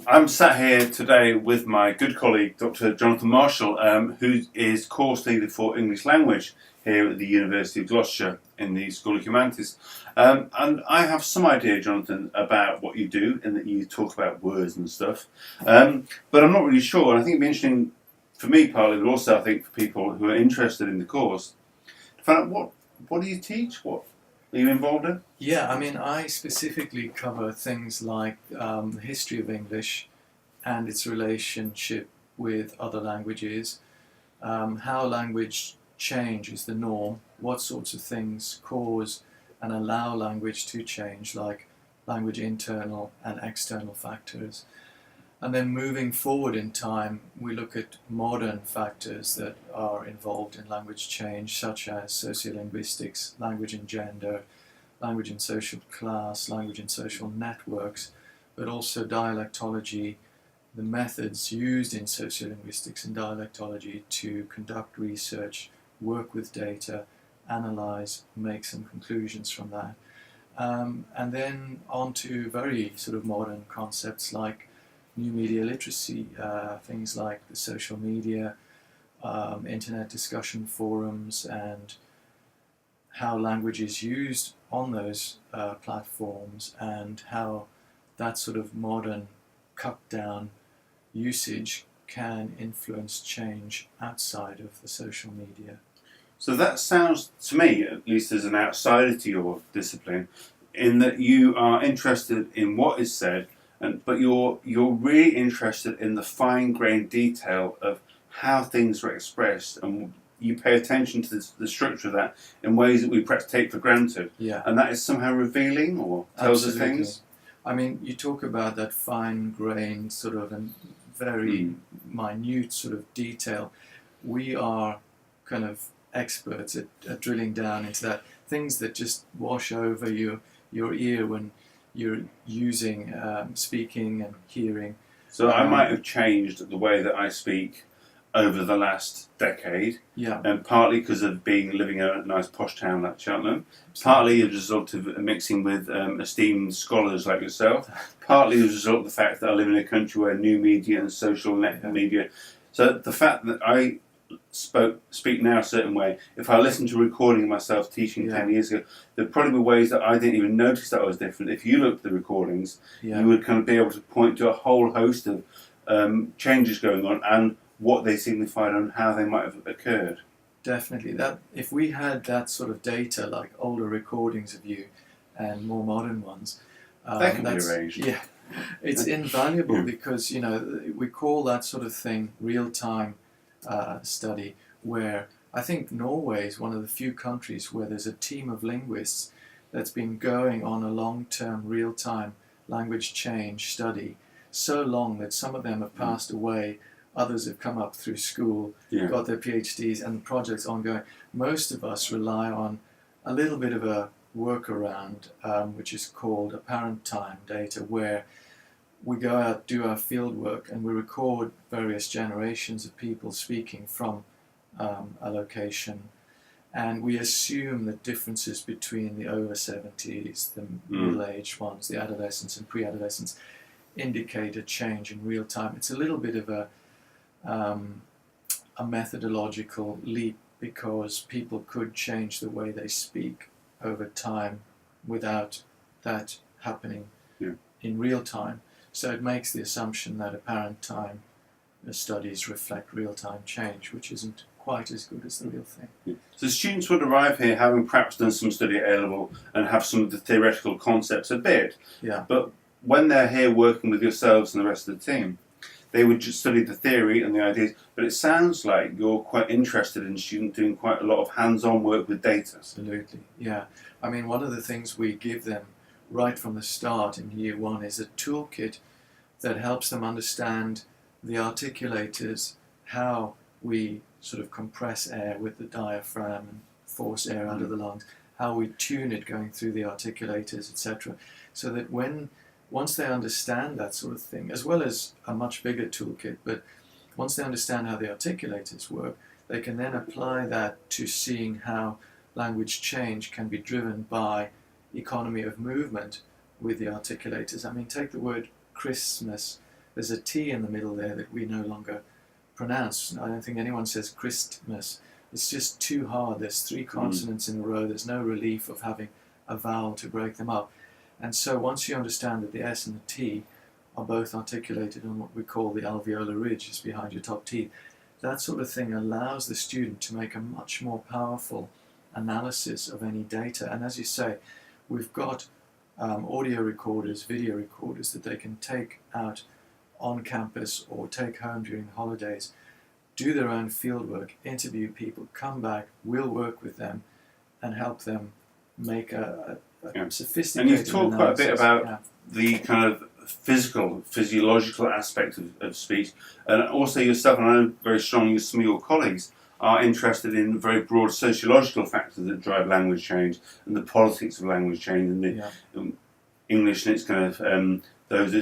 I'm sat here today with my good colleague, Dr. Jonathan Marshall, who is course leader for English language here at the University of Gloucestershire in the School of Humanities. And I have some idea, Jonathan, about what you do, in that you talk about words and stuff. But I'm not really sure, and I think it'd be interesting for me partly, but also I think for people who are interested in the course, to find out what do you teach? What are you involved in? Yeah, I mean, I specifically cover things like the history of English and its relationship with other languages, how language change is the norm, what sorts of things cause and allow language to change, like language internal and external factors. And then moving forward in time, we look at modern factors that are involved in language change, such as sociolinguistics, language and gender, language and social class, language and social networks, but also dialectology, the methods used in sociolinguistics and dialectology to conduct research, work with data, analyze, make some conclusions from that. And then on to very sort of modern concepts like new media literacy, things like the social media, internet discussion forums, and how language is used on those platforms, and how that sort of modern cut down usage can influence change outside of the social media. So that sounds to me, at least as an outsider to your discipline, in that you are interested in what is said, but you're really interested in the fine-grained detail of how things are expressed, and you pay attention to the structure of that in ways that we perhaps take for granted. Yeah. And that is somehow revealing or tells us things. I mean, you talk about that fine-grained sort of and very minute sort of detail. We are kind of experts at drilling down into that, things that just wash over your ear when you're using speaking and hearing. So I might have changed the way that I speak over the last decade, and partly because of living in a nice posh town like Cheltenham, partly as a result of mixing with esteemed scholars like yourself, partly as a result of the fact that I live in a country where new media and social media. So the fact that I speak now a certain way, if I listened to a recording of myself teaching 10 years ago, there'd probably be ways that I didn't even notice that I was different. If you looked at the recordings, you would kind of be able to point to a whole host of changes going on and what they signified and how they might have occurred. Definitely. That if we had that sort of data, like older recordings of you and more modern ones, that can be arranged. Yeah, it's invaluable because we call that sort of thing real-time study, where I think Norway is one of the few countries where there's a team of linguists that's been going on a long-term real-time language change study, so long that some of them have passed away. Others have come up through school, got their PhDs, and the project's ongoing. Most of us rely on a little bit of a workaround, which is called apparent time data, where we go out, do our field work, and we record various generations of people speaking from a location. And we assume that differences between the over 70s, the middle-aged ones, the adolescents and pre-adolescents, indicate a change in real time. It's a little bit of a methodological leap, because people could change the way they speak over time without that happening in real time. So it makes the assumption that apparent time studies reflect real-time change, which isn't quite as good as the real thing. So students would arrive here having perhaps done some study at A-level and have some of the theoretical concepts a bit, but when they're here working with yourselves and the rest of the team, they would just study the theory and the ideas, but it sounds like you're quite interested in students doing quite a lot of hands-on work with data. Absolutely, yeah. I mean, one of the things we give them right from the start in year one is a toolkit that helps them understand the articulators, how we sort of compress air with the diaphragm and force air out of the lungs, how we tune it going through the articulators, etc. So that once they understand that sort of thing, as well as a much bigger toolkit, but once they understand how the articulators work, they can then apply that to seeing how language change can be driven by economy of movement with the articulators. I mean, take the word Christmas there's a T in the middle there that we no longer pronounce. I don't think anyone says Christmas. It's just too hard. There's 3 consonants in a row. There's no relief of having a vowel to break them up. And so once you understand that the S and the T are both articulated on what we call the alveolar ridge, is behind your top teeth, that sort of thing allows the student to make a much more powerful analysis of any data. And as you say, we've got audio recorders, video recorders that they can take out on campus or take home during the holidays, do their own fieldwork, interview people, come back, we'll work with them and help them make a sophisticated And you've talked quite a bit about the kind of physiological aspect of speech, and also yourself, and I know very strongly some of your colleagues are interested in very broad sociological factors that drive language change and the politics of language change and the English and its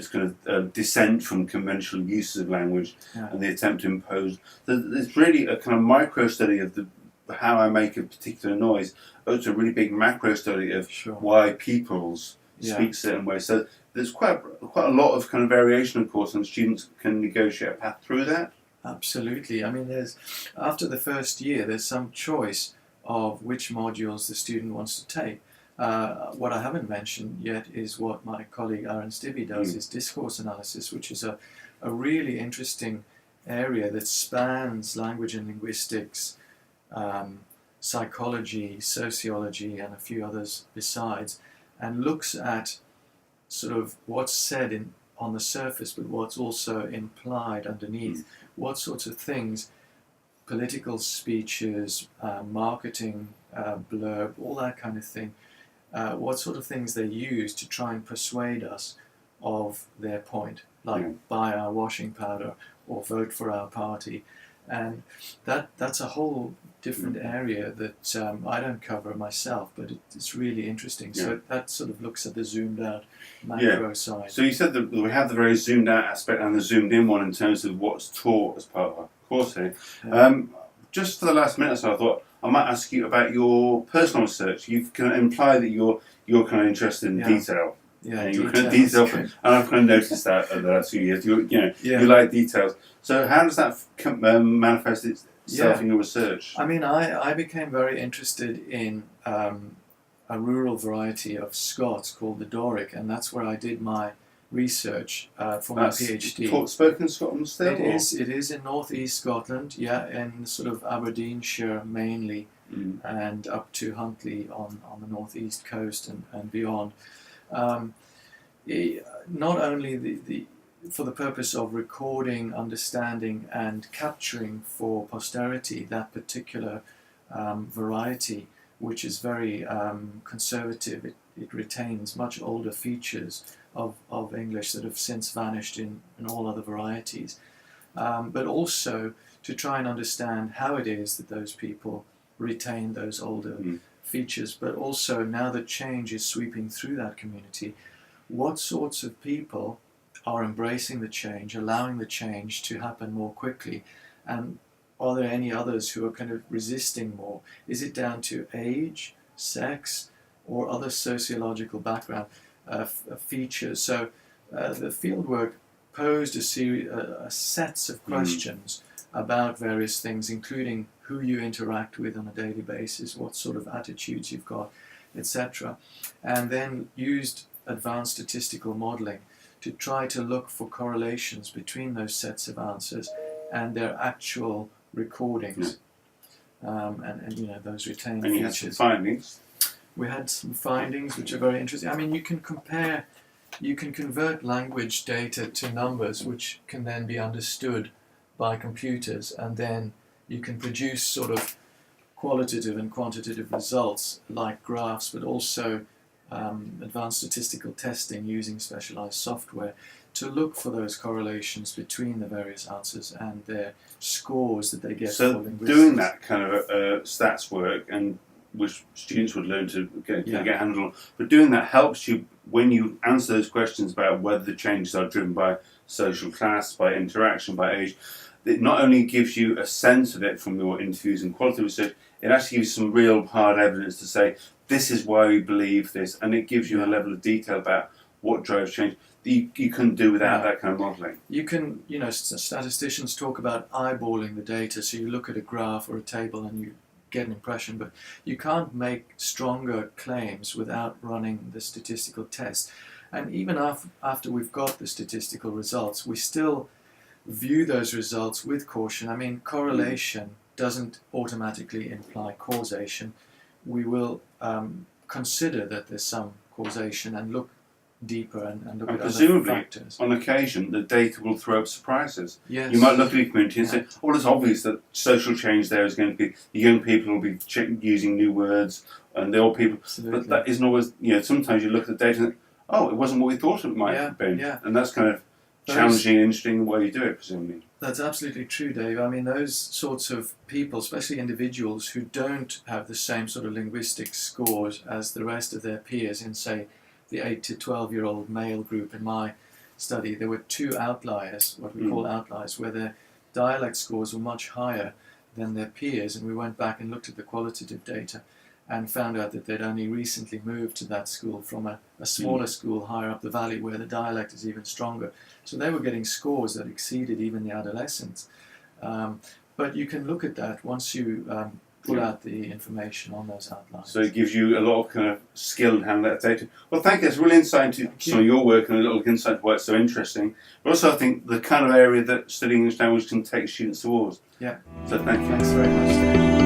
kind of dissent from conventional uses of language and the attempt to impose. There's really a kind of micro study of how I make a particular noise. It's a really big macro study of why peoples speak certain ways. So there's quite a lot of kind of variation, of course, and students can negotiate a path through that. Absolutely. I mean, after the first year, there's some choice of which modules the student wants to take. What I haven't mentioned yet is what my colleague Aaron Stibbe does, is discourse analysis, which is a really interesting area that spans language and linguistics, psychology, sociology, and a few others besides, and looks at sort of what's said on the surface, but what's also implied underneath. What sorts of things, political speeches, marketing blurb, all that kind of thing, what sort of things they use to try and persuade us of their point, like buy our washing powder or vote for our party. And that's a whole different area that I don't cover myself, but it's really interesting. So that sort of looks at the zoomed out macro side. So you said that we have the very zoomed out aspect and the zoomed in one in terms of what's taught as part of our course here. Just for the last minute or so, I thought I might ask you about your personal research. You've kind of implied that you're kind of interested in detail. And you're kind of detail, and I've kind of noticed that over the last few years. You like details. So how does that manifest itself in your research? I mean, I became very interested in a rural variety of Scots called the Doric, and that's where I did my research for my PhD. Spoken Scotland still? It is in northeast Scotland, in sort of Aberdeenshire mainly, and up to Huntly on the northeast coast and beyond. Not only for the purpose of recording, understanding, and capturing for posterity that particular variety, which is very conservative. It retains much older features of English that have since vanished in all other varieties, but also to try and understand how it is that those people retain those older features, but also now that change is sweeping through that community, what sorts of people are embracing the change, allowing the change to happen more quickly, and are there any others who are kind of resisting more? Is it down to age, sex, or other sociological background features? So the fieldwork posed a sets of questions about various things, including who you interact with on a daily basis, what sort of attitudes you've got, etc. And then used advanced statistical modeling to try to look for correlations between those sets of answers and their actual recordings. And those retained features. And you had some findings? We had some findings which are very interesting. I mean, you can convert language data to numbers which can then be understood by computers, and then you can produce sort of qualitative and quantitative results like graphs, but also advanced statistical testing using specialized software to look for those correlations between the various answers and their scores that they get for linguistics. So doing that kind of stats work, and which students would learn to get a handle on, but doing that helps you when you answer those questions about whether the changes are driven by social class, by interaction, by age. It not only gives you a sense of it from your interviews and qualitative research, it actually gives you some real hard evidence to say, this is why we believe this, and it gives you a level of detail about what drove change. You couldn't do without that kind of modelling. You can, statisticians talk about eyeballing the data, so you look at a graph or a table and you get an impression, but you can't make stronger claims without running the statistical test. And even after we've got the statistical results, we still view those results with caution. I mean, correlation doesn't automatically imply causation. We will consider that there's some causation and look deeper and look at other factors. On occasion, the data will throw up surprises. Yes. You might look at a community and say, "Oh, it's obvious that social change there is going to be the young people will be using new words, and the old people." Absolutely. But that isn't always. Sometimes you look at the data and think, "Oh, it wasn't what we thought it might have been," and that's kind of challenging and interesting way you do it, presumably. That's absolutely true, Dave. I mean, those sorts of people, especially individuals who don't have the same sort of linguistic scores as the rest of their peers in, say, the 8 to 12-year-old male group in my study, there were 2 outliers, what we call outliers, where their dialect scores were much higher than their peers, and we went back and looked at the qualitative data and found out that they'd only recently moved to that school from a smaller school higher up the valley where the dialect is even stronger. So they were getting scores that exceeded even the adolescents. But you can look at that once you pull out the information on those outliers. So it gives you a lot of kind of skill in handling that data. Well, thank you. It's really insight into some of your work and a little insight into why it's so interesting. But also I think the kind of area that studying English language can take students towards. Yeah. So thank you. Thanks very much.